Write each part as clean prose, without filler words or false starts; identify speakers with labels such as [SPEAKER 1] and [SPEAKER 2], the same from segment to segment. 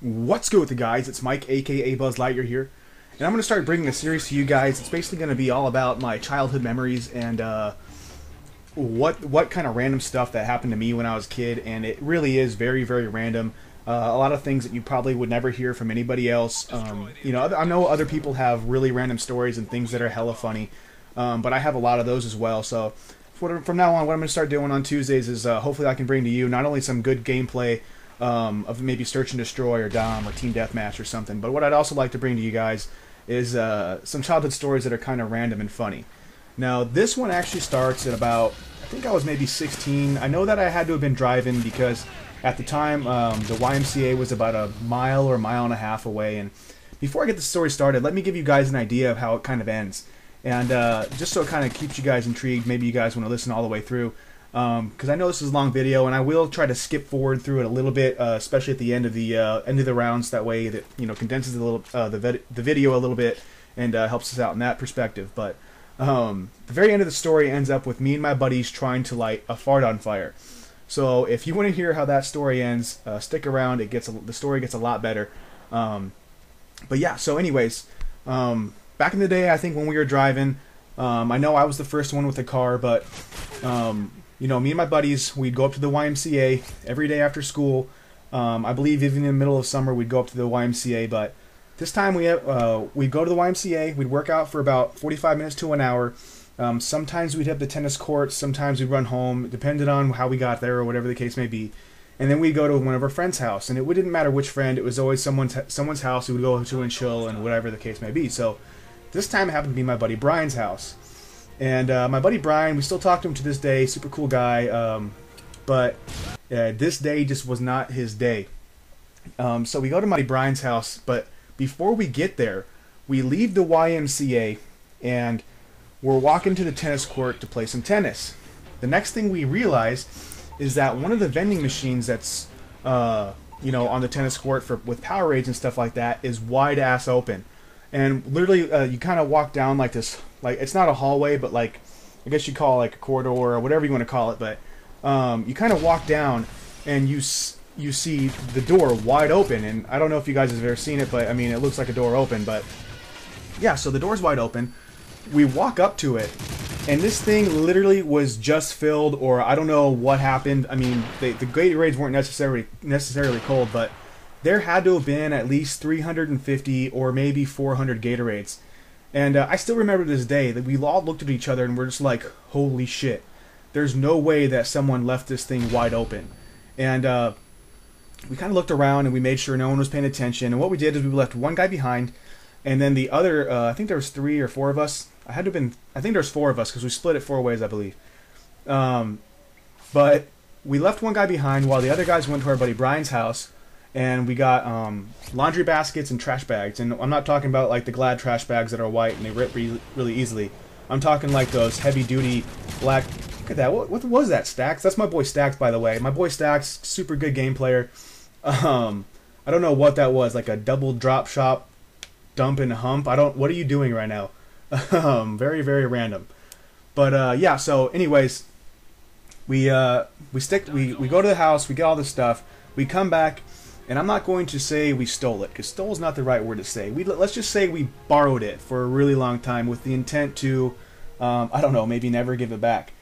[SPEAKER 1] What's good with the guys? It's Mike, aka Buzz Lightyear here, and I'm going to start bringing a series to you guys. It's basically going to be all about my childhood memories and what kind of random stuff that happened to me when I was a kid, and it really is very, very random. A lot of things that you probably would never hear from anybody else. You know, I know other people have really random stories and things that are hella funny, but I have a lot of those as well. So from now on, what I'm going to start doing on Tuesdays is hopefully I can bring to you not only some good gameplay of maybe Search and Destroy or Dom or Team Deathmatch or something, but what I'd also like to bring to you guys is some childhood stories that are kind of random and funny. Now, this one actually starts at about, I think I was maybe 16. I know that I had to have been driving because at the time the YMCA was about a mile or a mile and a half away. And before I get the story started, let me give you guys an idea of how it kind of ends. And just so it kind of keeps you guys intrigued, maybe you guys want to listen all the way through. Because I know this is a long video, and I will try to skip forward through it a little bit, especially at the end of the rounds. That way, that condenses a little the video a little bit and helps us out in that perspective. But the very end of the story ends up with me and my buddies trying to light a fart on fire. So if you want to hear how that story ends, stick around. The story gets a lot better. But yeah. So anyways, back in the day, I think when we were driving, I know I was the first one with the car, but me and my buddies, we'd go up to the YMCA every day after school. I believe even in the middle of summer we'd go up to the YMCA, but this time we'd go to the YMCA, we'd work out for about 45 minutes to an hour. Sometimes we'd hit the tennis courts, sometimes we'd run home, depending on how we got there or whatever the case may be. And then we'd go to one of our friends' house, and it didn't matter which friend, it was always someone's house we would go to and chill and whatever the case may be. So this time it happened to be my buddy Brian's house. And my buddy Brian, we still talk to him to this day, super cool guy, but this day just was not his day. So we go to my buddy Brian's house, but before we get there, we leave the YMCA and we're walking to the tennis court to play some tennis. The next thing we realize is that one of the vending machines that's on the tennis court with Powerades and stuff like that is wide ass open. And literally, you kind of walk down like this, like it's not a hallway, but like I guess you call it like a corridor or whatever you want to call it. But you kind of walk down and you see the door wide open. And I don't know if you guys have ever seen it, but I mean it looks like a door open. But yeah, so the door's wide open. We walk up to it, and this thing literally was just filled, or I don't know what happened. I mean, the gatorades weren't necessarily cold, but there had to have been at least 350 or maybe 400 gatorades. And I still remember to this day that we all looked at each other and we're just like, holy shit. There's no way that someone left this thing wide open. And we kind of looked around and we made sure no one was paying attention. And what we did is we left one guy behind, and then the other, I think there was 3 or 4 of us. I think there's 4 of us because we split it 4 ways, I believe. But we left one guy behind while the other guys went to our buddy Brian's house. And we got laundry baskets and trash bags. And I'm not talking about like the Glad trash bags that are white and they rip really easily. I'm talking like those heavy-duty black... Look at that. What was that, Stax? That's my boy Stax, by the way. My boy Stax, super good game player. I don't know what that was. Like a double drop shop dump and hump. What are you doing right now? Very, very random. But yeah, so anyways, we go to the house, we get all this stuff, we come back. And I'm not going to say we stole it, because stole is not the right word to say. Let's just say we borrowed it for a really long time with the intent to, I don't know, maybe never give it back.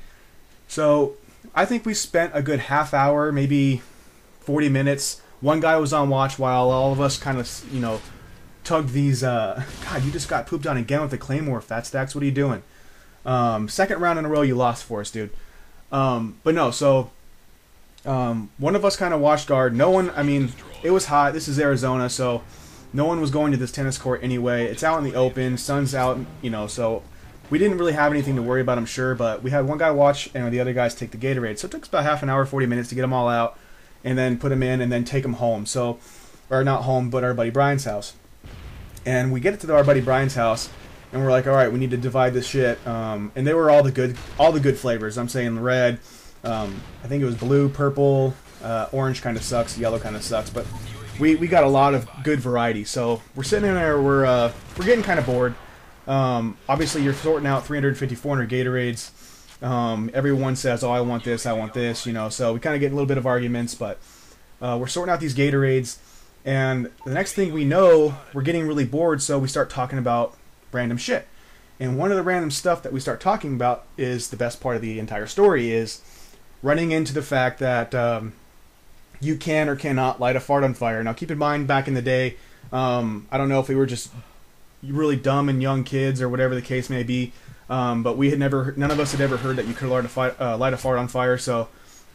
[SPEAKER 1] So I think we spent a good half hour, maybe 40 minutes. One guy was on watch while all of us kind of, tugged these. God, you just got pooped on again with the Claymore, Fat Stacks. What are you doing? Second round in a row you lost for us, dude. But no, so one of us kind of watched guard. No one, I mean, it was hot. This is Arizona, so no one was going to this tennis court anyway. It's out in the open. Sun's out, so we didn't really have anything to worry about, I'm sure. But we had one guy watch and the other guys take the Gatorade. So it took us about half an hour, 40 minutes to get them all out and then put them in and then take them home. So, or not home, but our buddy Brian's house. And we get it to our buddy Brian's house, and we're like, all right, we need to divide this shit. And they were all the good flavors. I'm saying red. I think it was blue, purple, orange kind of sucks, yellow kind of sucks, but we got a lot of good variety. So we're sitting in there, we're getting kind of bored. Obviously, you're sorting out 350, 400 Gatorades. Everyone says, "Oh, I want this," so we kind of get a little bit of arguments, but we're sorting out these Gatorades, And the next thing we know, we're getting really bored, so we start talking about random shit. And one of the random stuff that we start talking about is the best part of the entire story, is running into the fact that you can or cannot light a fart on fire. Now keep in mind, back in the day, I don't know if we were just really dumb and young kids or whatever the case may be, but none of us had ever heard that you could light a fart on fire. So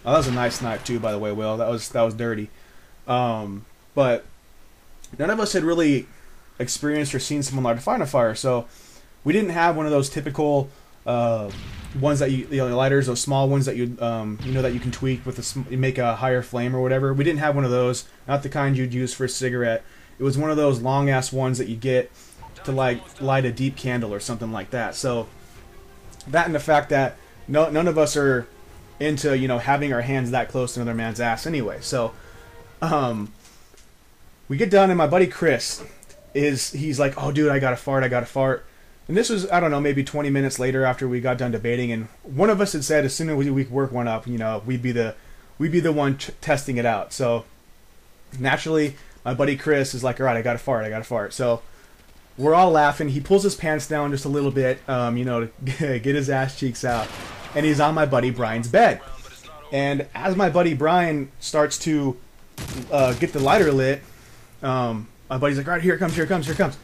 [SPEAKER 1] that was a nice knife too, by the way, Will. That was dirty. But none of us had really experienced or seen someone light a fart on fire, so we didn't have one of those typical ones that lighters, those small ones that that you can tweak with make a higher flame or whatever. We didn't have one of those, not the kind you'd use for a cigarette. It was one of those long ass ones that you get to like light a deep candle or something like that. So that, and the fact that none of us are into having our hands that close to another man's ass anyway. So we get done, and my buddy Chris he's like, "Oh dude, I got a fart." And this was, I don't know, maybe 20 minutes later after we got done debating, and one of us had said as soon as we could work one up, we'd be the one testing it out. So naturally, my buddy Chris is like, "All right, I got a fart." So we're all laughing. He pulls his pants down just a little bit, to get his ass cheeks out, and he's on my buddy Brian's bed. And as my buddy Brian starts to get the lighter lit, my buddy's like, "All right, here it comes."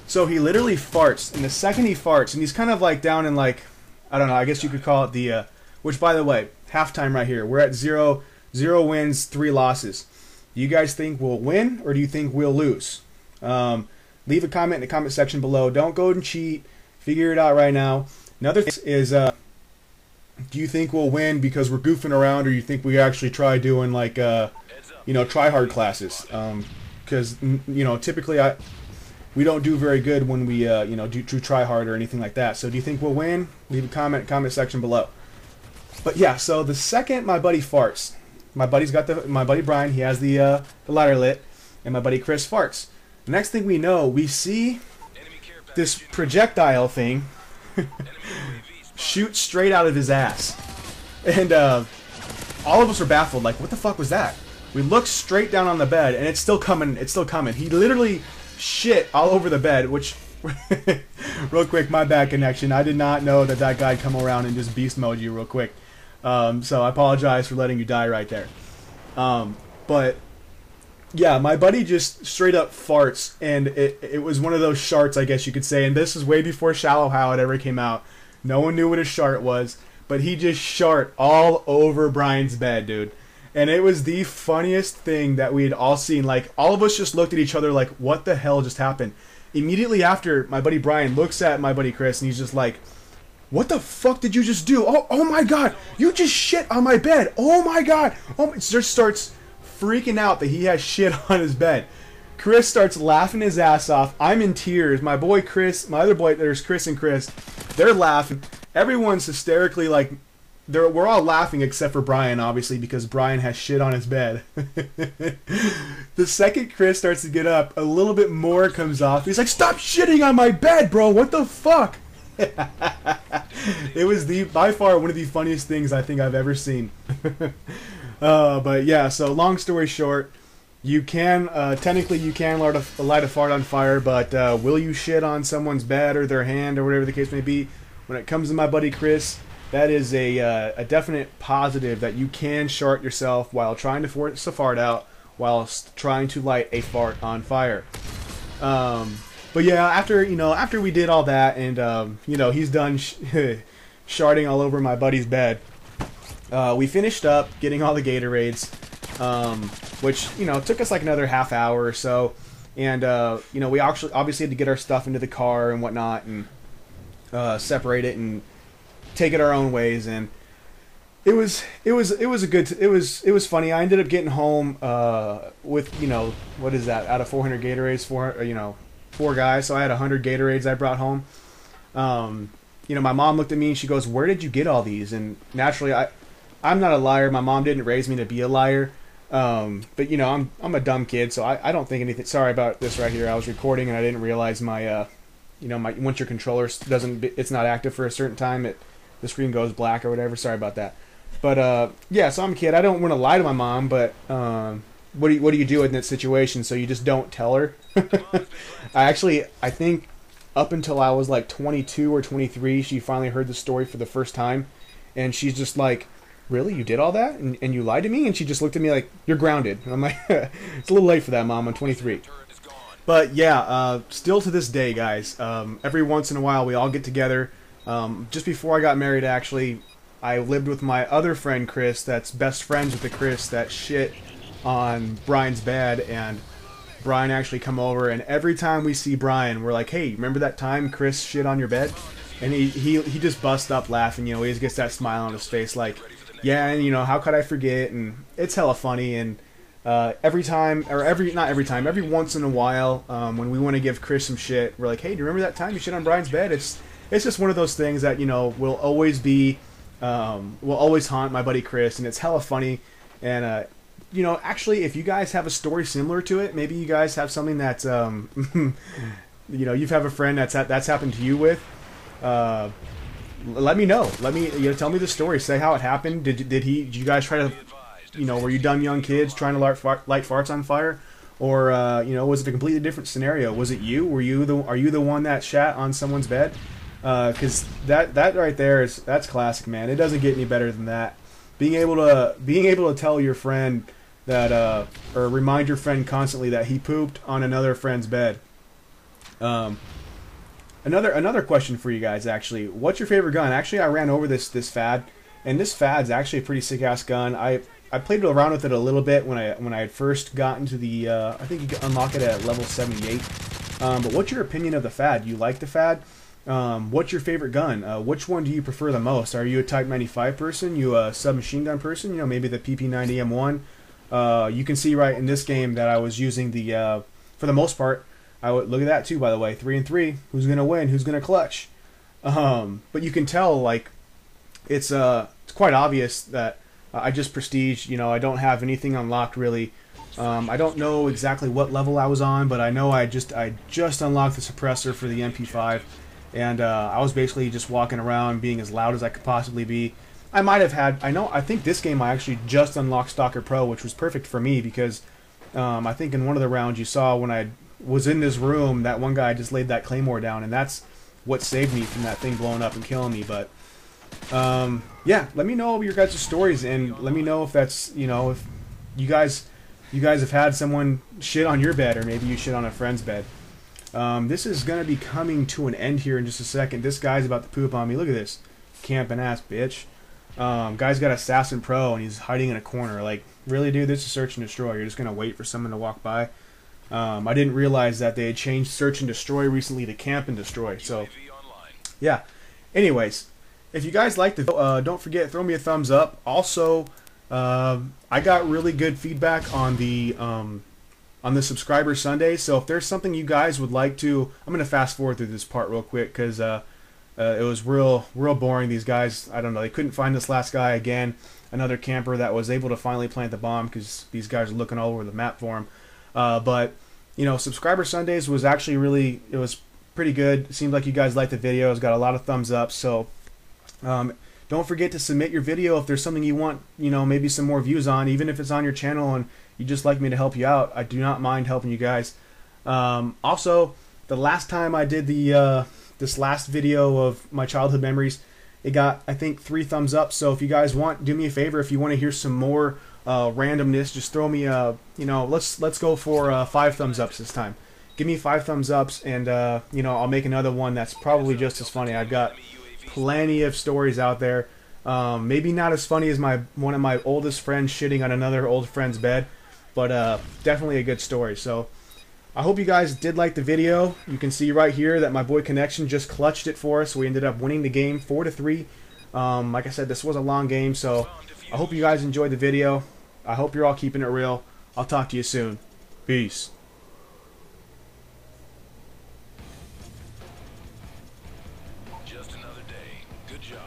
[SPEAKER 1] So he literally farts, and the second he farts, and he's kind of like down in like, I don't know, I guess you could call it the, which by the way, halftime right here. We're at 0 wins, 3 losses. Do you guys think we'll win, or do you think we'll lose? Leave a comment in the comment section below. Don't go and cheat. Figure it out right now. Another thing is, do you think we'll win because we're goofing around, or you think we actually try doing like, try hard classes? Because typically we don't do very good when we do try hard or anything like that. So do you think we'll win? Leave a comment section below. But yeah, so the second my buddy farts, my buddy Brian, he has the lighter lit, and my buddy Chris farts. The next thing we know, we see this projectile thing shoot straight out of his ass, and all of us are baffled, like, what the fuck was that? We look straight down on the bed, and it's still coming. He literally shit all over the bed, which real quick, my bad connection. I did not know that guy'd come around and just beast mode you real quick. So I apologize for letting you die right there. But yeah, my buddy just straight up farts, and it was one of those sharts, I guess you could say. And this is way before Shallow How it ever came out. No one knew what a shart was, but he just shart all over Brian's bed, dude. And it was the funniest thing that we had all seen. Like, all of us just looked at each other like, what the hell just happened? Immediately after, my buddy Brian looks at my buddy Chris, and he's just like, what the fuck did you just do? Oh my god, you just shit on my bed. Oh my god. Just starts freaking out that he has shit on his bed. Chris starts laughing his ass off. I'm in tears. My boy Chris, my other boy, there's Chris and Chris, they're laughing. Everyone's hysterically like, we're all laughing except for Brian, obviously, because Brian has shit on his bed. The second Chris starts to get up, a little bit more comes off. He's like, stop shitting on my bed, bro. What the fuck? It was by far one of the funniest things I think I've ever seen. But yeah, so long story short, you can, technically you can light a fart on fire, but will you shit on someone's bed or their hand or whatever the case may be? When it comes to my buddy Chris, that is a definite positive that you can shart yourself while trying to force a fart out whilst trying to light a fart on fire. But yeah, after we did all that, and he's done sharting all over my buddy's bed, we finished up getting all the gatorades, which took us like another half hour or so, and we obviously had to get our stuff into the car and whatnot, and separate it and take it our own ways. And it was funny. I ended up getting home with what is that, out of 400 Gatorades, 4 guys, so I had 100 Gatorades I brought home. My mom looked at me and she goes, where did you get all these? And naturally, I'm not a liar. My mom didn't raise me to be a liar, but I'm a dumb kid, so I don't think anything. Sorry about this right here. I was recording and I didn't realize my once your controller it's not active for a certain time, the screen goes black or whatever. Sorry about that. But yeah, so I'm a kid. I don't want to lie to my mom, but what do you do in that situation? So you just don't tell her. I think up until I was like 22 or 23, she finally heard the story for the first time, and she's just like, "Really, you did all that, and you lied to me?" And she just looked at me like, "You're grounded." And I'm like, "It's a little late for that, Mom. I'm 23." But yeah, still to this day, guys, every once in a while we all get together. Just before I got married, actually, I lived with my other friend Chris, that's best friends with the Chris that shit on Brian's bed, and Brian actually come over, and every time we see Brian, we're like, "Hey, remember that time Chris shit on your bed?" And he just busts up laughing, you know, he just gets that smile on his face like, "Yeah, and you know, how could I forget?" And it's hella funny, and every once in a while, when we want to give Chris some shit, we're like, "Hey, do you remember that time you shit on Brian's bed?" It's just one of those things that, you know, will always haunt my buddy Chris, and it's hella funny. And you know, actually, if you guys have a story similar to it, maybe you guys have something that's you know, you have a friend that's happened to you with, let me know. Tell me the story. Say how it happened. Did you guys try to, you know, were you dumb young kids trying to light farts on fire, or you know, was it a completely different scenario? Was it you? Are you the one that shat on someone's bed? Because that right there that's classic, man. It doesn't get any better than that. Being able to tell your friend that, or remind your friend constantly that he pooped on another friend's bed. Another question for you guys, actually. What's your favorite gun? Actually, I ran over this fad, and this fad's actually a pretty sick ass gun. I played around with it a little bit when I had first gotten to the I think you can unlock it at level 78. But what's your opinion of the fad? You like the fad? What's your favorite gun? Which one do you prefer the most? Are you a Type 95 person? You a submachine gun person? You know, maybe the PP90M1. You can see right in this game that I was using the for the most part. Look at that too, by the way, 3 and 3. Who's gonna win? Who's gonna clutch? But you can tell, like, it's quite obvious that I just prestige. You know, I don't have anything unlocked really. I don't know exactly what level I was on, but I know I just unlocked the suppressor for the MP5, and I was basically just walking around being as loud as I could possibly be. I think this game I actually just unlocked Stalker Pro, which was perfect for me because I think in one of the rounds you saw when I was in this room, that one guy just laid that claymore down, and that's what saved me from that thing blowing up and killing me. But yeah, let me know your guys' stories, and let me know if that's, you know, if you guys have had someone shit on your bed, or maybe you shit on a friend's bed. This is gonna be coming to an end here in just a second. This guy's about to poop on me. Look at this camping ass bitch. Guy's got Assassin Pro, and he's hiding in a corner. Like, really, dude? This is search and destroy. You're just gonna wait for someone to walk by? I didn't realize that they had changed search and destroy recently to camp and destroy. So, yeah. Anyways, if you guys liked the video, don't forget, throw me a thumbs up. Also, I got really good feedback on the Subscriber Sunday. So if there's something you guys would like to, I'm gonna fast forward through this part real quick because it was real boring. These guys, I don't know, they couldn't find this last guy again. Another camper that was able to finally plant the bomb because these guys are looking all over the map for him. But you know, Subscriber Sundays was actually it was pretty good. It seemed like you guys liked the video. It's got a lot of thumbs up. So don't forget to submit your video if there's something you want, you know, maybe some more views on, even if it's on your channel and you just like me to help you out. I do not mind helping you guys. Also, the last time I did this last video of my childhood memories, it got, I think, 3 thumbs up. So if you guys want, do me a favor. If you want to hear some more randomness, just throw me you know, let's go for 5 thumbs ups this time. Give me 5 thumbs ups, and you know, I'll make another one that's probably just as funny. I've got plenty of stories out there. Maybe not as funny as one of my oldest friends shitting on another old friend's bed, but definitely a good story. So I hope you guys did like the video. You can see right here that my boy Connection just clutched it for us. We ended up winning the game 4-3. Like I said, this was a long game, so I hope you guys enjoyed the video. I hope you're all keeping it real. I'll talk to you soon. Peace.
[SPEAKER 2] Just another day. Good job.